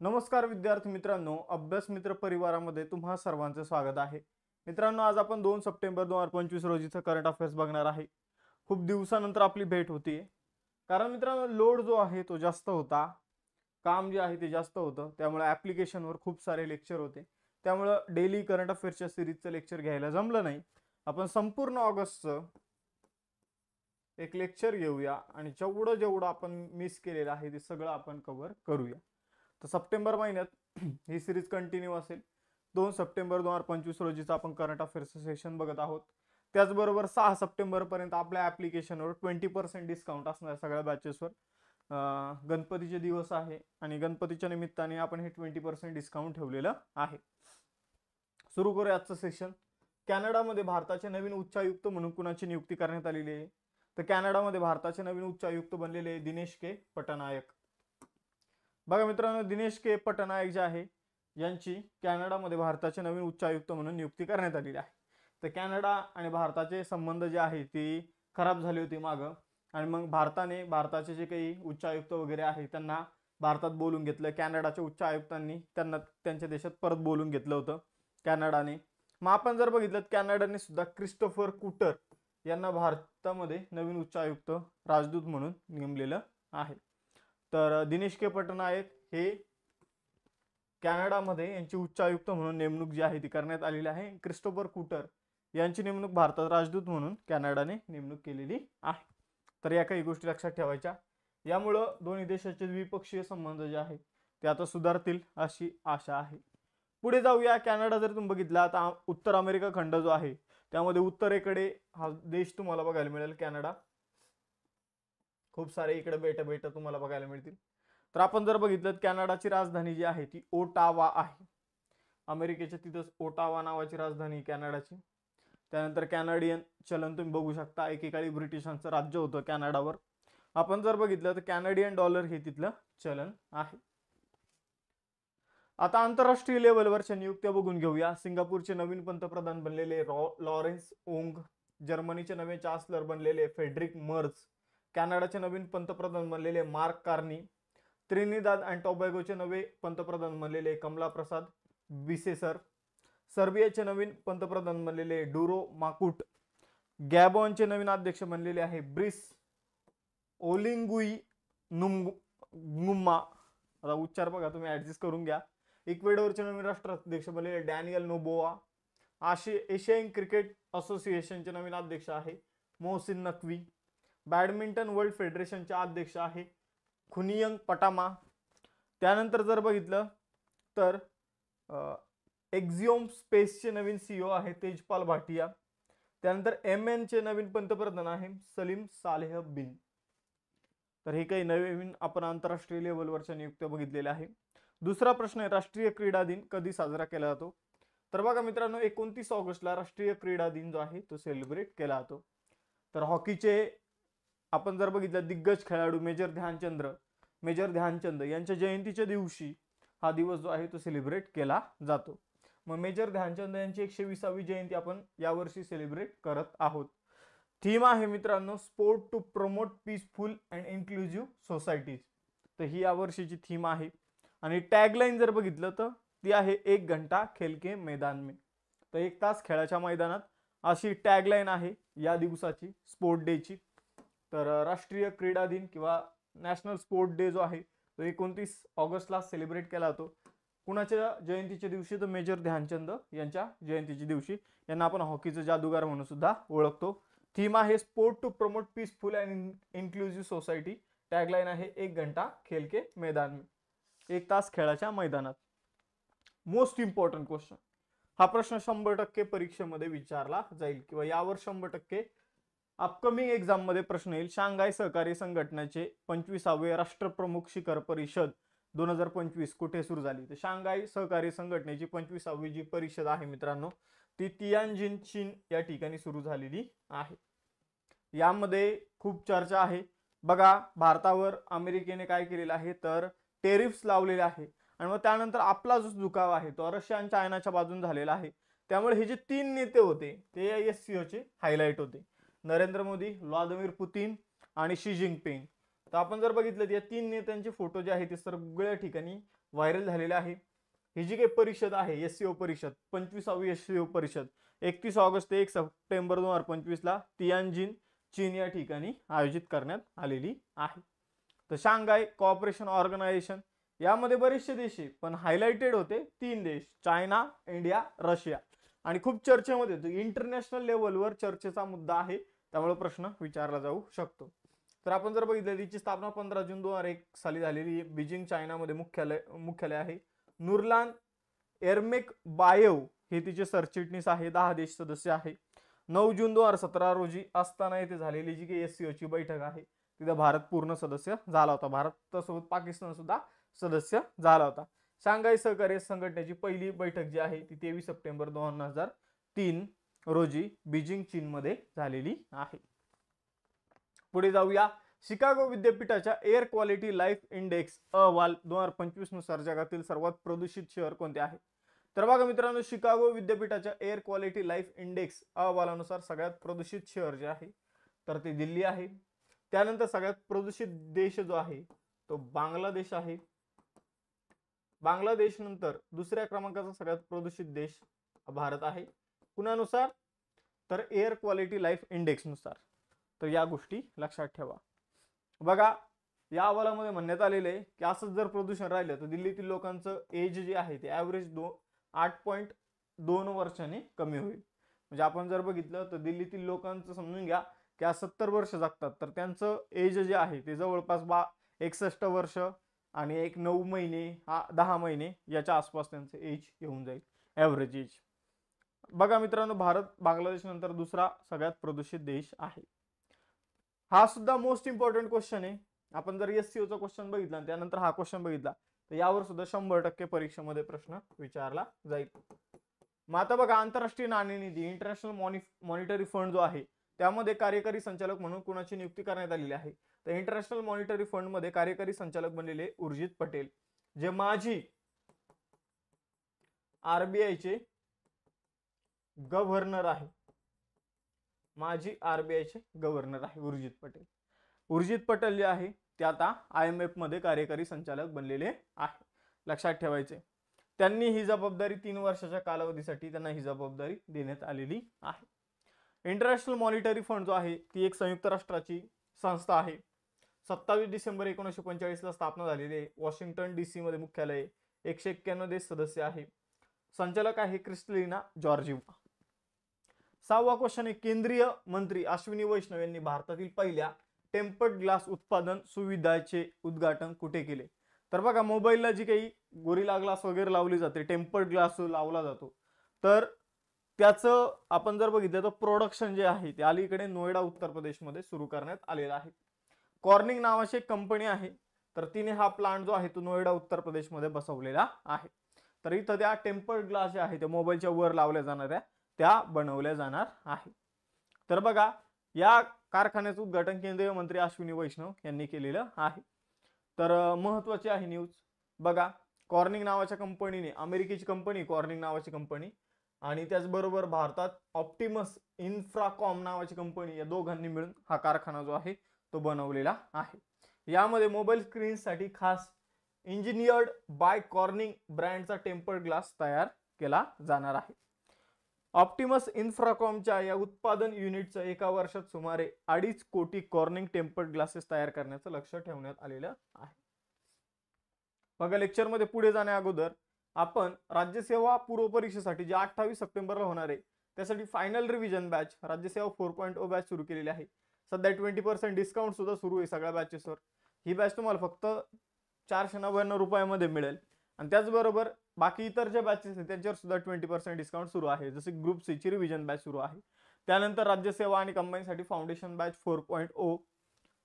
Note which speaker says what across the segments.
Speaker 1: नमस्कार विद्यार्थी मित्रांनो, अभ्यास मित्र परिवारामध्ये तुम्हा सर्वांचे स्वागत आहे। मित्रांनो, आज आपण 2 सप्टेंबर 2025 रोजीचा करंट अफेअर्स बघणार आहे। खूप दिवसानंतर आपली भेट होती कारण मित्रांनो लोड जो आहे तो जास्त होता, काम जे आहे ते जास्त होतं, त्यामुळे ॲप्लिकेशनवर खूप सारे लेक्चर होते, त्यामुळे डेली करंट अफेअर्सच्या सिरीजचं लेक्चर घ्यायला जमलं नाही। आपण संपूर्ण ऑगस्टचं एक लेक्चर घेऊया आणि जेवढं आपण मिस केलेलं आहे ते सगळं आपण कव्हर करूया। तर सप्टेंबर महिन्यात ही सिरीज कंटिन्यू असेल। 2 सप्टेंबर 2025 रोजीचा आपण करंट अफेअर्सचं सेशन बघत आहोत। त्याचबरोबर 6 सप्टेंबर पर्यंत आपल्या ॲप्लिकेशनवर 20% डिस्काउंट असणार सगळ्या बॅचेसवर। गणपतीचे दिवस आहे आणि गणपतीच्या निमित्ताने आपण हे 20% डिस्काउंट ठेवलेलं आहे। सुरू करूया आजचं सेशन। कॅनडामध्ये भारताचे नवीन उच्चायुक्त म्हणून कुणाची नियुक्ती करण्यात आलेली आहे? तर कॅनडामध्ये भारताचे नवीन उच्चायुक्त बनलेले दिनेश के पटनायक। बघा मित्रांनो, दिनेश के पटनायक जे आहे यांची कॅनडामध्ये भारताचे नवीन उच्चायुक्त म्हणून नियुक्ती करण्यात आलेली आहे। तर कॅनडा आणि भारताचे संबंध जे आहे ती खराब झाली होती मागं, आणि मग भारताचे जे काही उच्चायुक्त वगैरे आहे त्यांना भारतात बोलून घेतलं। कॅनडाच्या उच्चायुक्तांनी त्यांना त्यांच्या देशात परत बोलून घेतलं होतं कॅनडाने। मग आपण जर बघितलं कॅनडाने सुद्धा क्रिस्टोफर कुटर यांना भारतामध्ये नवीन उच्चायुक्त राजदूत म्हणून नेमलेलं आहे। तर दिनेश के पटनायक हे कॅनडामध्ये यांची उच्चायुक्त म्हणून नेमणूक जी आहे ती करण्यात आलेली आहे। क्रिस्टोफर कुटर यांची नेमणूक भारतात राजदूत म्हणून कॅनडाने नेमणूक केलेली आहे। तर या काही गोष्टी लक्षात ठेवायच्या, यामुळं दोन्ही देशाचे द्विपक्षीय संबंध जे आहे ते आता सुधारतील अशी आशा आहे। पुढे जाऊया। कॅनडा जर तुम्ही बघितला तर उत्तर अमेरिका खंड जो आहे त्यामध्ये उत्तरेकडे हा देश तुम्हाला बघायला मिळेल कॅनडा। खूप सारे इकडे बेट तुम्हाला बघायला मिळतील। तर आपण जर बघितलं कॅनडाची राजधानी जी आहे ती ओटावा आहे। अमेरिकेच्या तिथंच ओटावा नावाची राजधानी कॅनडाची। त्यानंतर कॅनडियन चलन तुम्ही बघू शकता, एकेकाळी ब्रिटिशांचं राज्य होतं कॅनडावर। आपण जर बघितलं तर कॅनडियन डॉलर हे तिथलं चलन आहे। आता आंतरराष्ट्रीय लेवलवरच्या नियुक्त्या बघून घेऊया। सिंगापूरचे नवीन पंतप्रधान बनलेले लॉरेन्स ओंग, जर्मनीचे नवे चान्सलर बनलेले फेडरिक मर्ज, कॅनडाचे नवीन पंतप्रधान बनलेले मार्क कार्नी, त्रिनिदाद अँड टोबॅगोचे नवे पंतप्रधान बनलेले कमला प्रसाद बिसेसर, सर्बियाचे नवीन पंतप्रधान बनलेले डुरो माकुट, गॅबॉनचे नवीन अध्यक्ष बनलेले आहे ब्रिस ओलिंगुई नुम्मा, आता उच्चार बघा तुम्ही ऍडजस्ट करून घ्या। इक्वेडोरचे नवीन राष्ट्राध्यक्ष बनलेले डॅनियल नोबोआ, एशियन क्रिकेट असोसिएशनचे नवीन अध्यक्ष आहे मोहसिन नकवी, बॅडमिंटन वर्ल्ड फेडरेशनचे अध्यक्ष आहे खुनियंग पटामा। त्यानंतर जर बघितलं तर एक्झिओम स्पेसचे नवीन सीईओ आहे तेजपाल भाटिया। त्यानंतर MN चे नवीन पंतप्रधान आहे सलीम सालेह बिन। तर हे काही नवीन आपण आंतरराष्ट्रीय लेवलवरच्या नियुक्त्या बघितलेल्या आहे। दुसरा प्रश्न आहे, राष्ट्रीय क्रीडा दिन कधी साजरा केला जातो? तर बघा मित्रांनो, 29 ऑगस्टला राष्ट्रीय क्रीडा दिन जो आहे तो सेलिब्रेट केला जातो। तर हॉकीचे आपण जर बघितलं दिग्गज खेळाडू मेजर ध्यानचंद यांच्या जयंतीच्या दिवशी हा दिवस जो आहे तो सेलिब्रेट केला जातो। मग मेजर ध्यानचंद यांची 120वी जयंती आपण यावर्षी सेलिब्रेट करत आहोत। थीम आहे मित्रांनो sport to promote peaceful and inclusive societies. तर ही यावर्षीची थीम आहे। आणि टॅगलाईन जर बघितलं तर ती आहे 1 घंटा खेल के मैदान में। तर 1 तास खेळाच्या मैदानात अशी टॅगलाईन आहे या दिवसाची, स्पोर्ट डेची। तर राष्ट्रीय क्रीडा दिन किंवा नॅशनल स्पोर्ट डे जो आहे तो 29 ऑगस्टला सेलिब्रेट केला जातो। कुणाच्या जयंतीच्या दिवशी? तर मेजर ध्यानचंद यांच्या जयंतीच्या दिवशी। यांना आपण हॉकीचा जादूगार म्हणून सुद्धा ओळखतो। थीम आहे sport to promote peaceful and inclusive society. Tagline आहे 1 घंटा खेल के मैदान में, 1 तास खेळाच्या मैदानात। मोस्ट इम्पॉर्टंट क्वेश्चन, हा प्रश्न 100% परीक्षेमध्ये विचारला जाईल किंवा यावर 100% अपकमिंग एक्झाम मध्ये प्रश्न येईल। शांघाय सहकारी संघटनेचे 25वे राष्ट्रप्रमुख शिखर परिषद 2025 कुठे सुरू झाली? तर शांघाय सहकारी संघटनेची 25वी जी परिषद आहे मित्रांनो ती तियानजिन चीन या ठिकाणी सुरू झालेली आहे। यामध्ये खूप चर्चा आहे। बघा, भारतावर अमेरिकेने काय केलेलं आहे तर टेरिफ्स लावलेले आहे, आणि मग त्यानंतर आपला जो झुकाव आहे तो रशिया आणि चायनाच्या बाजून झालेला आहे। त्यामुळे हे जे 3 नेते होते ते SCO चे हायलाइट होते, नरेंद्र मोदी, व्लादिमीर पुतिन आणि शी जिनपिंग। तर आपण जर बघितलं या 3 नेत्यांचे फोटो जे आहे ते सगळ्या ठिकाणी व्हायरल झालेले आहे. ही जी काही परिषद आहे एससीओ परिषद 25वी एससीओ परिषद 31 ऑगस्ट ते 1 सप्टेंबर 2025 ला तियानजिन चीन या ठिकाणी आयोजित करण्यात आलेली आहे. तर शांघाय कोऑपरेशन ऑर्गनायझेशन यामध्ये बरेचसे देश आहे, पण हायलाइटेड होते 3 देश चायना, इंडिया, रशिया. आणि खूप चर्चेमध्ये होतो, इंटरनॅशनल लेवलवर चर्चेचा मुद्दा आहे, त्यामुळे प्रश्न विचारला जाऊ शकतो. तर आपण जर बघितलं तिची स्थापना 15 जून 2001 साली झालेली आहे. बीजिंग चायनामध्ये मुख्यालय आहे. नुरलान एरमेक बायव हे तिचे सरचिटणीस आहे. 10 देश सदस्य आहे. 9 जून 2017 रोजी अस्ताना येथे झालेली जी काही एससीओ ची बैठक आहे तिथे भारत पूर्ण सदस्य झाला होता. भारतासोबत पाकिस्तान सुद्धा सदस्य झाला होता. शांघाय सहकार्य संघटनेची पहिली बैठक जी आहे ती 23 सप्टेंबर 2003 रोजी बीजिंग चीनमध्ये झालेली आहे. पुढे जाऊया. शिकागो विद्यापीठाच्या एअर क्वालिटी लाईफ इंडेक्स अहवाल 2025 नुसार जगातील सर्वात प्रदूषित शहर कोणते आहे? तर बघा मित्रांनो, शिकागो विद्यापीठाच्या एअर क्वालिटी लाईफ इंडेक्स अहवालानुसार सगळ्यात प्रदूषित शहर जे आहे तर ते दिल्ली आहे. त्यानंतर सगळ्यात प्रदूषित देश जो आहे तो बांगलादेश आहे. बांगलादेश नंतर दुसऱ्या क्रमांकाचा सगळ्यात प्रदूषित देश भारत आहे. कुणानुसार? तर एअर क्वालिटी लाईफ इंडेक्स नुसार. तर या गोष्टी लक्षात ठेवा. बघा या अहवालामध्ये म्हणण्यात आलेले आहे की असंच जर प्रदूषण राहिलं तर दिल्लीतील लोकांचं एज जे आहे ते ॲव्हरेज 8.2 वर्षांनी कमी होईल. म्हणजे आपण जर बघितलं तर दिल्लीतील लोकांचं समजून घ्या की 70 वर्ष जगतात, तर त्यांचं एज जे आहे ते जवळपास 61 वर्ष आणि 9 महिने 10 महिने याच्या आसपास त्यांचं एज येऊन जाईल, ॲव्हरेज एज. बघा मित्रांनो, भारत बांगलादेश नंतर दुसरा सगळ्यात प्रदूषित देश आहे. हा सुद्धा मोस्ट इम्पॉर्टंट क्वेश्चन आहे. आपण जर एससीओ चा क्वेश्चन बघितला आणि त्यानंतर हा क्वेश्चन बघितला तर यावर सुद्धा 100% परीक्षेमध्ये प्रश्न विचारला जाईल. मग आता बघा, आंतरराष्ट्रीय नाणेनिधी इंटरनॅशनल मॉनिटरी फंड जो आहे त्यामध्ये कार्यकारी संचालक म्हणून कुणाची नियुक्ती करण्यात आलेली आहे? तर इंटरनॅशनल मॉनिटरी फंड मध्ये कार्यकारी संचालक बनलेले उर्जित पटेल, जे माजी आरबीआय चे गव्हर्नर आहे. माजी आरबीआय चे गव्हर्नर आहे उर्जित पटेल. उर्जित पटेल जे आहे ते आता IMF मध्ये कार्यकारी संचालक बनलेले आहे. लक्षात ठेवायचे. त्यांनी ही जबाबदारी 3 वर्षाच्या कालावधीसाठी त्यांना ही जबाबदारी देण्यात आलेली आहे. इंटरनॅशनल मॉनिटरी फंड जो आहे ती एक संयुक्त राष्ट्राची संस्था आहे. 27 डिसेंबर 1945 ला स्थापना झालेली आहे. वॉशिंग्टन DC मध्ये मुख्यालय आहे. 191 देश सदस्य आहे. संचालक आहे क्रिस्टलिना जॉर्जिव्हा. 6वा क्वेश्चन आहे, केंद्रीय मंत्री अश्विनी वैष्णव यांनी भारतातील पहिल्या टेम्पर्ड ग्लास उत्पादन सुविधाचे उद्घाटन कुठे केले? तर बघा, मोबाईलला जी काही गोरिला ग्लास वगैरे लावली जाते, टेम्पर्ड ग्लास लावला जातो, तर त्याचं आपण जर बघितलं तर प्रोडक्शन जे आहे ते अलीकडे नोएडा उत्तर प्रदेशमध्ये सुरू करण्यात आलेलं आहे. कॉर्निंग नावाची एक कंपनी आहे, तर तिने हा प्लांट जो आहे तो नोएडा उत्तर प्रदेशमध्ये बसवलेला आहे. तर इथं त्या टेम्पर्ड ग्लास जे आहे ते मोबाईलच्या वर लावल्या जाणाऱ्या त्या बनवल्या जाणार आहे. तर बघा, या कारखान्याचं उद्घाटन केंद्रीय मंत्री अश्विनी वैष्णव यांनी केलेलं आहे. तर महत्त्वाची आहे न्यूज. बघा, कॉर्निंग नावाच्या कंपनीने, अमेरिकेची कंपनी कॉर्निंग नावाची कंपनी आणि त्याचबरोबर भारतात ऑप्टिमस इन्फ्राकॉम नावाची कंपनी, या दोघांनी मिळून हा कारखाना जो आहे तो बनवलेला आहे. यामध्ये मोबाईल स्क्रीनसाठी खास इंजिनियर्ड बाय कॉर्निंग ब्रँडचा टेम्पर्ड ग्लास तयार केला जाणार आहे. ऑप्टिमस इन्फ्राकॉमच्या या उत्पादन युनिटचं एका वर्षात सुमारे 2.5 कोटी कॉर्निंग टेम्पर्ड ग्लासेस तयार करण्याचं लक्ष ठेवण्यात आलेलं आहे. बघा, लेक्चरमध्ये पुढे जाण्या अगोदर आपण राज्यसेवा पूर्व परीक्षेसाठी जे 28 सप्टेंबरला होणार आहे त्यासाठी फायनल रिव्हिजन बॅच राज्यसेवा 4.0 बॅच सुरू केलेली आहे. सध्या 20% डिस्काउंट सुद्धा सुरू आहे सगळ्या बॅचेसवर. ही बॅच तुम्हाला फक्त 499 रुपयामध्ये मिळेल. आणि त्याचबरोबर बाकी इतर ज्या बॅचेस आहेत त्यांच्यावर सुद्धा 20% डिस्काउंट सुरू आहे. जसे ग्रुप सी ची रिव्हिजन बॅच सुरू आहे. त्यानंतर राज्यसेवा आणि कंबाईनसाठी फाउंडेशन बॅच 4.0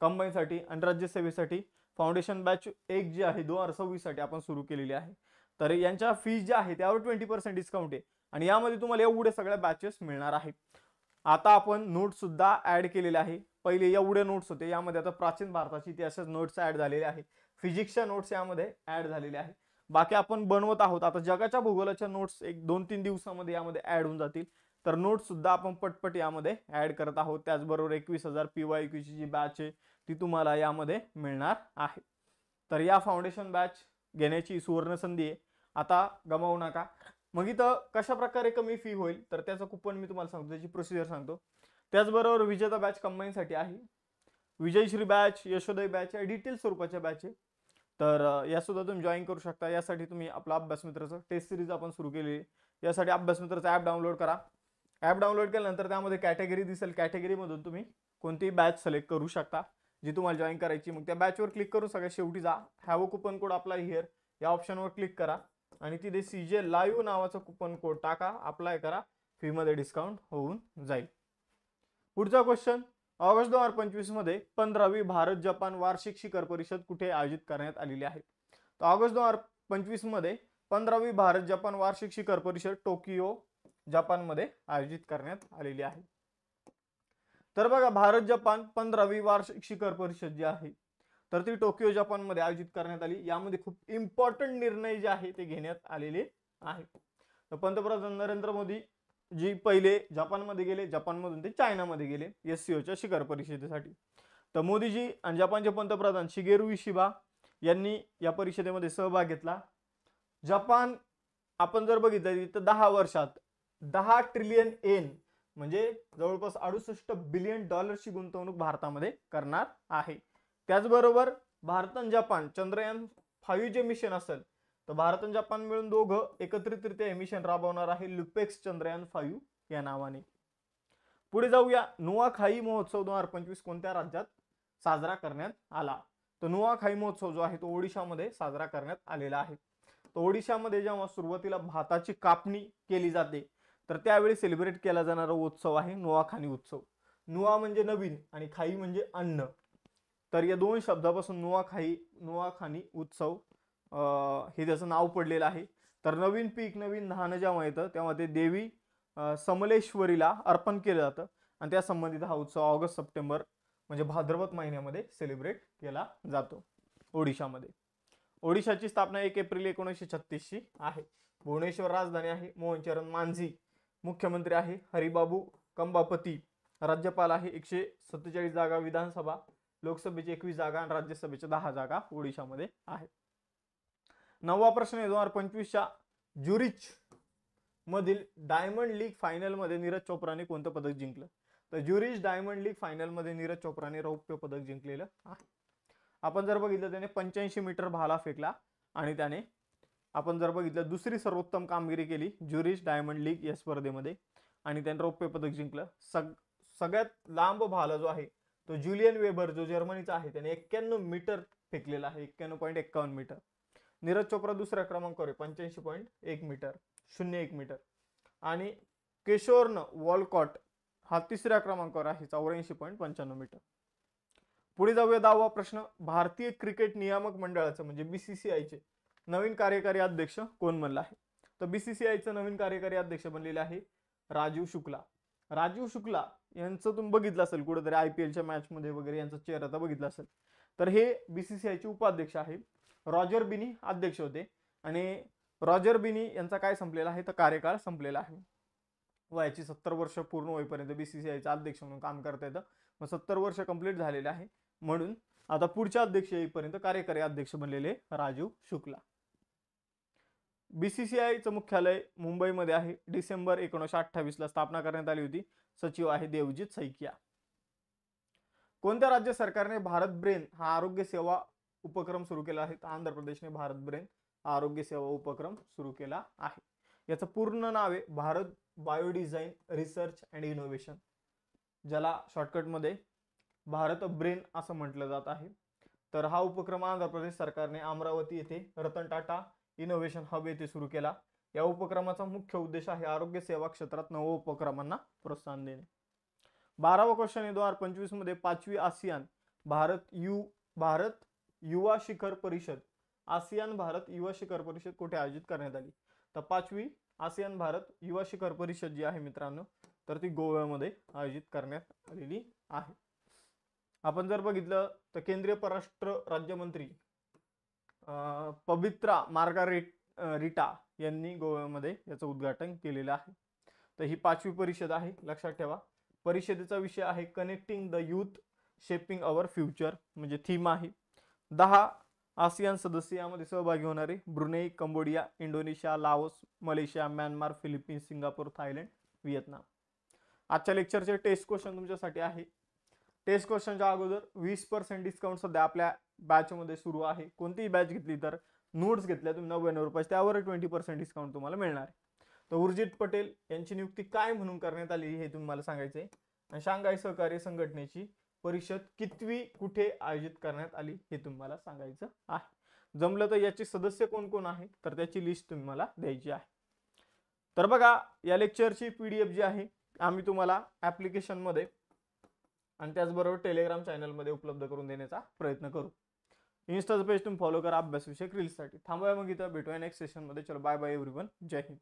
Speaker 1: कंबाईनसाठी आणि राज्यसेवेसाठी फाउंडेशन बॅच 1 जी आहे 2026 साठी आपण सुरू केलेली आहे. तर यांच्या फीज ज्या आहे त्यावर 20% डिस्काउंट आहे आणि यामध्ये तुम्हाला एवढे सगळ्या बॅचेस मिळणार आहेत. आता आपण नोट्स सुद्धा ऍड केलेले आहे. पहिले एवढे नोट्स होते, यामध्ये आता प्राचीन भारताची इतिहासाच्या नोट्स ऍड झालेले आहे. फिजिक्सच्या नोट्स यामध्ये ऍड झालेले आहे. बाकी आपण बनवत आहोत. आता जगाच्या भूगोलाच्या नोट्स एक 2-3 दिवसामध्ये यामध्ये ऍड होऊन जातील. तर नोट सुद्धा आपण पटपट यामध्ये ऍड करत आहोत. त्याचबरोबर 21,000 PYQ ची जी बॅच आहे ती तुम्हाला यामध्ये मिळणार आहे. तर या फाउंडेशन बॅच घेण्याची सुवर्ण संधी आहे, आता गमावू नका. मग इथं कशा प्रकारे कमी फी होईल तर त्याचं कुपन मी तुम्हाला सांगतो, त्याची प्रोसिजर सांगतो. त्याचबरोबर विजेता बॅच कंबाईनसाठी आहे. विजयश्री बॅच, यशोदय बॅच या डिटेल स्वरूपाच्या बॅच आहे. तर या सुद्धा तुम्ही जॉईन करू शकता. यासाठी तुम्ही आपला अभ्यास मित्राचं टेस्ट सिरीज आपण सुरू केली आहे. यासाठी अभ्यास मित्राचं ॲप डाउनलोड करा. ॲप डाउनलोड केल्यानंतर त्यामध्ये कॅटेगरी दिसेल, कॅटेगरीमधून तुम्ही कोणतीही बॅच सिलेक्ट करू शकता जी तुम्हाला जॉईन करायची. मग त्या बॅचवर क्लिक करून सगळ्यात शेवटी जा, have a coupon code apply here या ऑप्शनवर क्लिक करा आणि तिथे CJ लाईव्ह नावाचा कुपन कोड टाका, अप्लाय करा, फीमध्ये डिस्काउंट होऊन जाईल. पुढचा क्वेश्चन, ऑगस्ट 2025 मध्ये 15वी भारत जपान वार्षिक शिखर परिषद कुठे आयोजित करण्यात आलेली आहे? तर ऑगस्ट 2025 मध्ये 15वी भारत जपान वार्षिक शिखर परिषद टोकियो जपान मध्ये आयोजित करण्यात आलेली आहे. तर बघा, भारत जपान 15वी वार्षिक शिखर परिषद जी आहे तर ती टोकियो जपान मध्ये आयोजित करण्यात आली. यामध्ये खूप इम्पॉर्टंट निर्णय जे आहे ते घेण्यात आलेले आहेत. तर पंतप्रधान नरेंद्र मोदी जी पहिले जपानमध्ये गेले, जपानमधून ते चायनामध्ये गेले SCOच्या शिखर परिषदेसाठी. तर मोदीजी आणि जपानचे पंतप्रधान शिगेरू इशिबा यांनी या परिषदेमध्ये सहभाग घेतला. जपान आपण जर बघितलं तर 10 वर्षात 10 ट्रिलियन येन म्हणजे जवळपास 68 बिलियन डॉलर्सची गुंतवणूक भारतामध्ये करणार आहे. त्याचबरोबर भारत आणि जपान चंद्रयान 5 जे मिशन असेल तर भारत आणि जपान मिळून दोघं एकत्रितरित्या हे मिशन राबवणार आहे लुपेक्स चंद्रयान 5 या नावाने. पुढे जाऊया, नुआखाई महोत्सव 2025 कोणत्या राज्यात साजरा करण्यात आला? तर नुआखाई महोत्सव जो आहे तो ओडिशामध्ये साजरा करण्यात आलेला आहे. तर ओडिशामध्ये जेव्हा सुरुवातीला भाताची कापणी केली जाते तर त्यावेळी सेलिब्रेट केला जाणारा उत्सव आहे नुआखानी उत्सव. नुआ म्हणजे नवीन आणि खाई म्हणजे अन्न, तर या दोन शब्दापासून नुआखानी उत्सव हे त्याचं नाव पडलेलं आहे. तर नवीन पीक, नवीन धान जेव्हा येतं तेव्हा ते देवी समलेश्वरीला अर्पण केलं जातं आणि त्या संबंधित हा उत्सव ऑगस्ट सप्टेंबर म्हणजे भाद्रपद महिन्यामध्ये सेलिब्रेट केला जातो ओडिशामध्ये. ओडिशाची स्थापना 1 एप्रिल 1936 ची आहे. भुवनेश्वर राजधानी आहे. मोहनचरण मांझी मुख्यमंत्री आहे. हरिबाबू कंबापती राज्यपाल आहे. 147 जागा विधानसभा, लोकसभेची 21 जागा आणि राज्यसभेच्या 10 जागा ओडिशामध्ये आहेत. 9वा प्रश्न आहे 2025च्या ज्युरिच मधील डायमंड लीग फायनल मध्ये नीरज चोप्राने कोणतं पदक जिंकलं? तर ज्युरिच डायमंड लीग फायनल मध्ये नीरज चोप्राने रौप्य पदक जिंकलेलं आहे. आपण जर बघितलं त्याने 85 मीटर भाला फेकला आणि त्याने आपण जर बघितलं दुसरी सर्वोत्तम कामगिरी केली ज्युरिच डायमंड लीग या स्पर्धेमध्ये आणि त्याने रौप्य पदक जिंकलं. सगळ्यात लांब भाला जो आहे तो ज्युलियन वेबर जो जर्मनीचा आहे त्याने 91 मीटर फेकलेला आहे, 91.51 मीटर. नीरज चोप्रा दुसऱ्या क्रमांकावर 85.1 मीटर 01 मीटर आणि केशोर्न वॉलकॉट हा तिसऱ्या क्रमांकावर आहे 84.95 मीटर. पुढे जाऊया 10वा प्रश्न, भारतीय क्रिकेट नियामक मंडळाचं म्हणजे BCCIचे नवीन कार्यकारी अध्यक्ष कोण बनला आहे? तर BCCIचं नवीन कार्यकारी अध्यक्ष बनलेले आहे राजीव शुक्ला. राजीव शुक्ला यांचं तुम्ही बघितलं असेल कुठेतरी IPLच्या मॅच मध्ये वगैरे यांचा चेहरा तर बघितला असेल. तर हे BCCIचे उपाध्यक्ष आहे. रॉजर बिनी अध्यक्ष होते आणि रॉजर बिनी यांचा काय संपलेला आहे तर कार्यकाळ संपलेला आहे. वयाची 70 वर्ष पूर्ण होईपर्यंत BCCIचा अध्यक्ष म्हणून काम करता येतं. मग 70 वर्ष कंप्लीट झालेले आहे म्हणून आता पुढच्या अध्यक्ष येईपर्यंत कार्यकारी अध्यक्ष बनलेले राजीव शुक्ला. BCCIचं मुख्यालय मुंबईमध्ये आहे. डिसेंबर 1928 ला स्थापना करण्यात आली होती. सचिव आहे देवजीत सैकिया. कोणत्या राज्य सरकारने भारत ब्रेन हा आरोग्य सेवा उपक्रम सुरू केला आहे? आंध्र प्रदेशने भारत ब्रेन आरोग्य सेवा उपक्रम सुरू केला आहे. याचं पूर्ण नाव आहे भारत बायोडिझाईन रिसर्च अँड इनोव्हेशन, ज्याला शॉर्टकटमध्ये भारत ब्रेन असं म्हटलं जात आहे. तर हा उपक्रम आंध्र प्रदेश सरकारने अमरावती येथे रतन टाटा इनोव्हेशन हब येथे सुरू केला. या उपक्रमाचा मुख्य उद्देश आहे आरोग्य सेवा क्षेत्रात नव उपक्रमांना प्रोत्साहन देणे. 12वा क्वेश्चन आहे 2025 मध्ये 5वी आसियान भारत युवा शिखर परिषद आसियान भारत युवा शिखर परिषद कुठे आयोजित करण्यात आली? तर 5वी आसियान भारत युवा शिखर परिषद जी आहे मित्रांनो तर ती गोव्यामध्ये आयोजित करण्यात आलेली आहे. आपण जर बघितलं तर केंद्रीय परराष्ट्र राज्यमंत्री पवित्रा मार्गारेटा यांनी गोव्यामध्ये याचं उद्घाटन केलेलं आहे. तर ही 5वी परिषद आहे, लक्षात ठेवा. परिषदेचा विषय आहे connecting the youth shaping our future, म्हणजे थीम आहे. 10 आसियान सदस्य यामध्ये सहभागी होणारे Brunei, Cambodia, Indonesia, Laos, Malaysia, Myanmar, Philippines, Singapore, Thailand, Vietnam. आजच्या लेक्चरचे टेस्ट क्वेश्चन तुमच्यासाठी आहे. टेस्ट क्वेश्चनच्या अगोदर 20% डिस्काउंट सध्या आपल्या बॅचमध्ये सुरू आहे. कोणतीही बॅच घेतली तर नोट्स घेतल्या तुम्ही 99 रुपये, त्यावर 20% डिस्काउंट तुम्हाला मिळणार आहे. तर उर्जित पटेल यांची नियुक्ती काय म्हणून करण्यात आली हे तुम्हाला सांगायचं आहे. आणि शांघाय सहकार्य संघटनेची परिषद कितवी कुठे आयोजित करण्यात आली हे तुम्हाला सांगायचं आहे. जमलं तर याचे सदस्य कोण कोण आहेत तर त्याची लिस्ट तुम्हाला द्यायची आहे. तर बघा, या लेक्चरची PDF जी आहे आम्ही तुम्हाला ॲप्लिकेशनमध्ये आणि त्याचबरोबर टेलिग्राम चॅनलमध्ये उपलब्ध करून देण्याचा प्रयत्न करू. इन्स्टाचं पेज तुम्ही फॉलो करा अभ्यास विषयक रील्ससाठी. थांबूया मग इथं, भेटूया नेक्स्ट सेशनमध्ये. चलो बाय बाय एव्हरीवन, जय हिंद.